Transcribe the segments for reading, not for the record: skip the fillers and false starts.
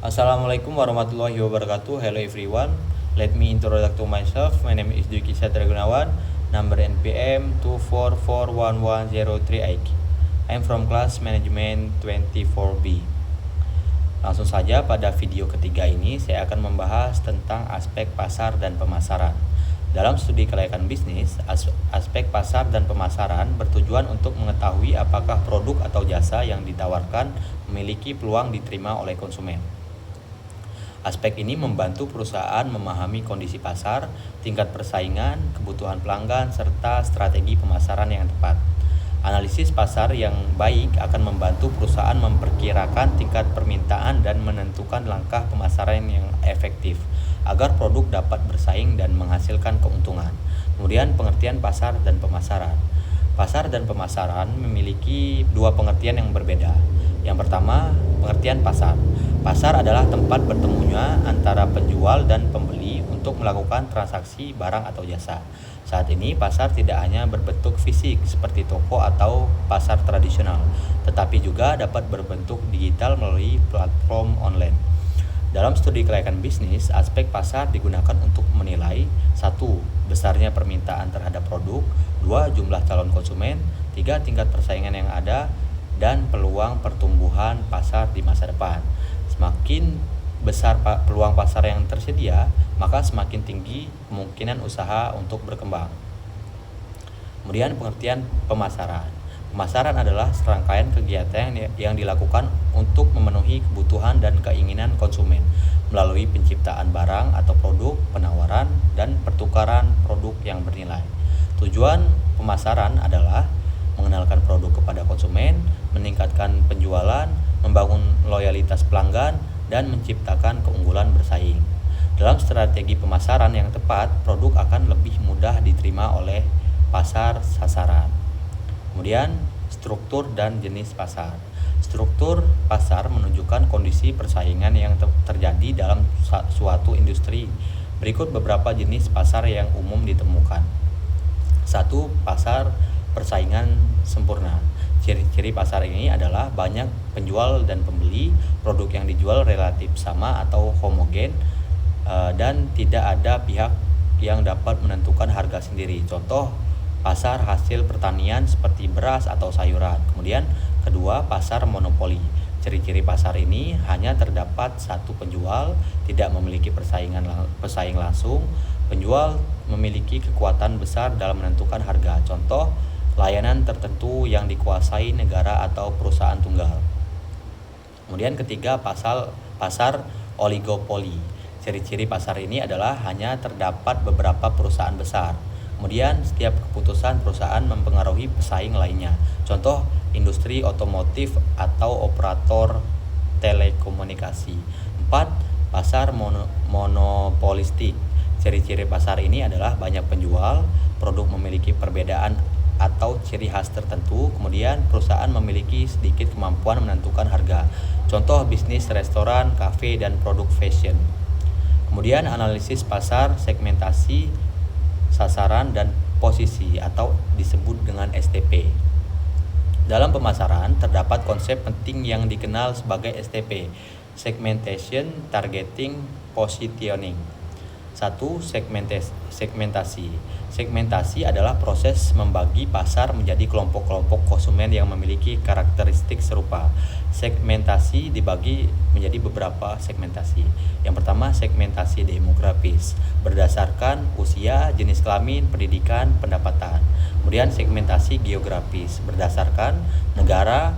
Assalamualaikum warahmatullahi wabarakatuh. Hello everyone. Let me introduce to myself. My name is Dwiki Satria Gunawan. Number NPM 2441103 I'm from class management 24B. Langsung saja pada video ketiga ini saya akan membahas tentang aspek pasar dan pemasaran. Dalam studi kelayakan bisnis, aspek pasar dan pemasaran bertujuan untuk mengetahui apakah produk atau jasa yang ditawarkan memiliki peluang diterima oleh konsumen. Aspek ini membantu perusahaan memahami kondisi pasar, tingkat persaingan, kebutuhan pelanggan, serta strategi pemasaran yang tepat. Analisis pasar yang baik akan membantu perusahaan memperkirakan tingkat permintaan dan menentukan langkah pemasaran yang efektif agar produk dapat bersaing dan menghasilkan keuntungan. Kemudian pengertian pasar dan pemasaran. Pasar dan pemasaran memiliki dua pengertian yang berbeda. Yang pertama, pengertian pasar. Pasar adalah tempat bertemunya antara penjual dan pembeli untuk melakukan transaksi barang atau jasa. Saat ini pasar tidak hanya berbentuk fisik seperti toko atau pasar tradisional, tetapi juga dapat berbentuk digital melalui platform online. Dalam studi kelayakan bisnis, aspek pasar digunakan untuk menilai 1. Besarnya permintaan terhadap produk, 2. Jumlah calon konsumen, 3. Tingkat persaingan yang ada, dan peluang pertumbuhan pasar di masa depan. Semakin besar peluang pasar yang tersedia, maka semakin tinggi kemungkinan usaha untuk berkembang. Kemudian pengertian pemasaran. Pemasaran adalah serangkaian kegiatan yang dilakukan untuk memenuhi kebutuhan dan keinginan konsumen melalui penciptaan barang atau produk, penawaran, dan pertukaran produk yang bernilai. Tujuan pemasaran adalah mengenalkan produk kepada konsumen, meningkatkan penjualan, membangun loyalitas pelanggan, dan menciptakan keunggulan bersaing. Dalam strategi pemasaran yang tepat, produk akan lebih mudah diterima oleh pasar sasaran. Kemudian, struktur dan jenis pasar. Struktur pasar menunjukkan kondisi persaingan yang terjadi dalam suatu industri. Berikut beberapa jenis pasar yang umum ditemukan. 1. Pasar persaingan sempurna. Ciri-ciri pasar ini adalah banyak penjual dan pembeli, produk yang dijual relatif sama atau homogen, dan tidak ada pihak yang dapat menentukan harga sendiri. Contoh, pasar hasil pertanian seperti beras atau sayuran. Kemudian kedua, pasar monopoli. Ciri-ciri pasar ini hanya terdapat satu penjual, tidak memiliki pesaing langsung. Penjual memiliki kekuatan besar dalam menentukan harga. Contoh, layanan tertentu yang dikuasai negara atau perusahaan tunggal. Kemudian ketiga, pasar oligopoli. Ciri-ciri pasar ini adalah hanya terdapat beberapa perusahaan besar. Kemudian setiap keputusan perusahaan mempengaruhi pesaing lainnya. Contoh, industri otomotif atau operator telekomunikasi. 4. Pasar monopolistik. Ciri-ciri pasar ini adalah banyak penjual, produk memiliki perbedaan atau ciri khas tertentu, kemudian perusahaan memiliki sedikit kemampuan menentukan harga. Contoh, bisnis restoran, kafe, dan produk fashion. Kemudian analisis pasar, segmentasi, sasaran, dan posisi atau disebut dengan STP. Dalam pemasaran terdapat konsep penting yang dikenal sebagai STP: segmentation, targeting, positioning. 1. Segmentasi. Segmentasi adalah proses membagi pasar menjadi kelompok-kelompok konsumen yang memiliki karakteristik serupa. Segmentasi dibagi menjadi beberapa segmentasi. Yang pertama, segmentasi demografis, berdasarkan usia, jenis kelamin, pendidikan, pendapatan. Kemudian segmentasi geografis, berdasarkan negara,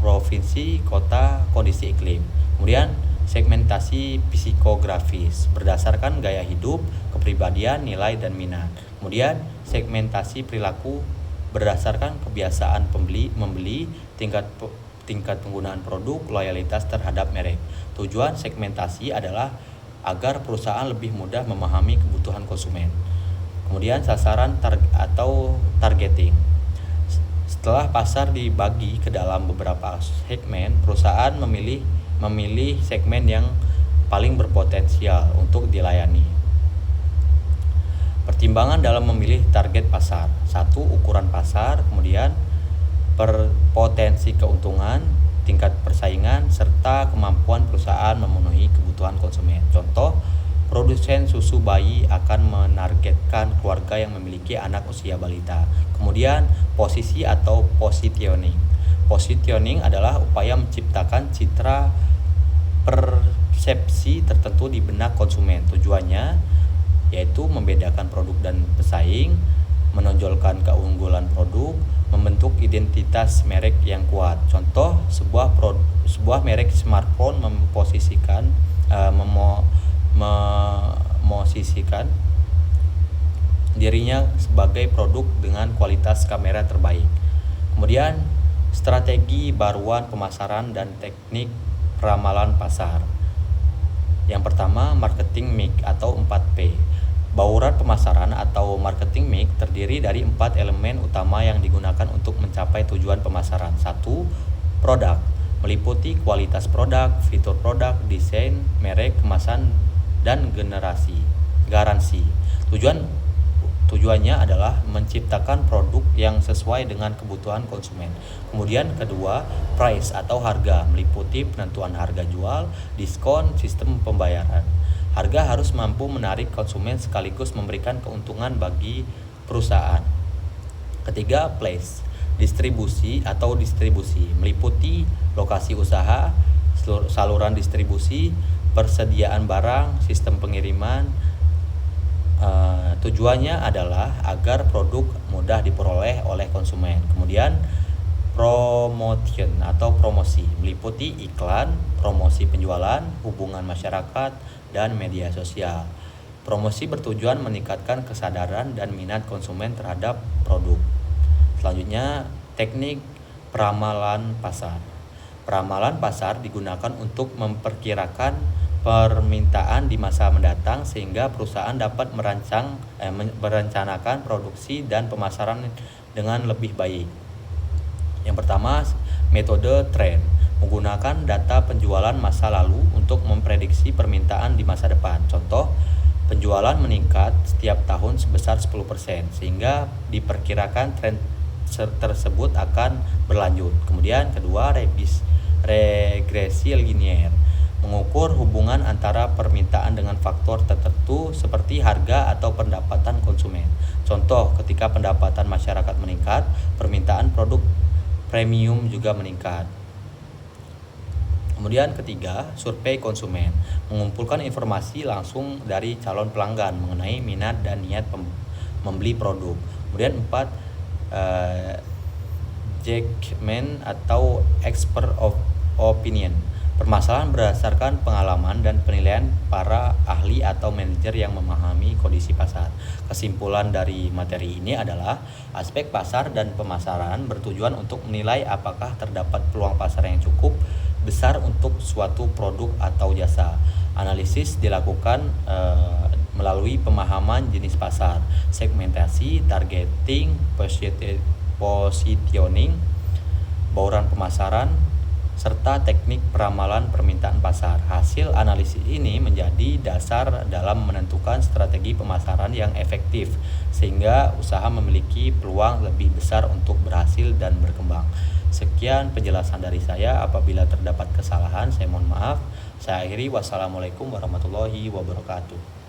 provinsi, kota, kondisi iklim. Kemudian segmentasi psikografis, berdasarkan gaya hidup, kepribadian, nilai, dan minat. Kemudian segmentasi perilaku, berdasarkan kebiasaan membeli, tingkat penggunaan produk, loyalitas terhadap merek. Tujuan segmentasi adalah agar perusahaan lebih mudah memahami kebutuhan konsumen. Kemudian sasaran atau targeting. Setelah pasar dibagi ke dalam beberapa segmen, perusahaan memilih segmen yang paling berpotensial untuk dilayani. Pertimbangan dalam memilih target pasar. 1. Ukuran pasar, kemudian potensi keuntungan, tingkat persaingan, serta kemampuan perusahaan memenuhi kebutuhan konsumen. Contoh, produsen susu bayi akan menargetkan keluarga yang memiliki anak usia balita. Kemudian, posisi atau positioning. Positioning adalah upaya menciptakan citra persepsi tertentu di benak konsumen. Tujuannya yaitu membedakan produk dan pesaing, menonjolkan keunggulan produk, membentuk identitas merek yang kuat. Contoh, sebuah merek smartphone memposisikan memosisikan dirinya sebagai produk dengan kualitas kamera terbaik. Kemudian, strategi baruan pemasaran dan teknik peramalan pasar. Yang pertama, marketing mix atau 4P. Bauran pemasaran atau marketing mix terdiri dari 4 elemen utama yang digunakan untuk mencapai tujuan pemasaran. 1. Produk, meliputi kualitas produk, fitur produk, desain, merek, kemasan, dan garansi. Tujuannya adalah menciptakan produk yang sesuai dengan kebutuhan konsumen. Kemudian kedua, price atau harga, meliputi penentuan harga jual, diskon, sistem pembayaran. Harga harus mampu menarik konsumen sekaligus memberikan keuntungan bagi perusahaan. Ketiga, place, distribusi, meliputi lokasi usaha, saluran distribusi, persediaan barang, sistem pengiriman. Tujuannya adalah agar produk mudah diperoleh oleh konsumen. Kemudian promotion atau promosi, meliputi iklan, promosi penjualan, hubungan masyarakat, dan media sosial. Promosi bertujuan meningkatkan kesadaran dan minat konsumen terhadap produk. Selanjutnya, teknik peramalan pasar. Peramalan pasar digunakan untuk memperkirakan permintaan di masa mendatang sehingga perusahaan dapat merencanakan produksi dan pemasaran dengan lebih baik. Yang pertama, metode trend, menggunakan data penjualan masa lalu untuk memprediksi permintaan di masa depan. Contoh, penjualan meningkat setiap tahun sebesar 10% sehingga diperkirakan tren tersebut akan berlanjut. Kemudian kedua, regresi linier, mengukur hubungan antara permintaan dengan faktor tertentu seperti harga atau pendapatan konsumen. Contoh, ketika pendapatan masyarakat meningkat, permintaan produk premium juga meningkat. Kemudian ketiga, survei konsumen, mengumpulkan informasi langsung dari calon pelanggan mengenai minat dan niat membeli produk. Kemudian 4, judgment atau expert of opinion, permasalahan berdasarkan pengalaman dan penilaian para ahli atau manajer yang memahami kondisi pasar. Kesimpulan dari materi ini adalah aspek pasar dan pemasaran bertujuan untuk menilai apakah terdapat peluang pasar yang cukup besar untuk suatu produk atau jasa. Analisis dilakukan melalui pemahaman jenis pasar, segmentasi, targeting, positioning, bauran pemasaran, serta teknik peramalan permintaan pasar. Hasil analisis ini menjadi dasar dalam menentukan strategi pemasaran yang efektif sehingga usaha memiliki peluang lebih besar untuk berhasil dan berkembang. Sekian penjelasan dari saya. Apabila terdapat kesalahan, saya mohon maaf. Saya akhiri. Wassalamualaikum warahmatullahi wabarakatuh.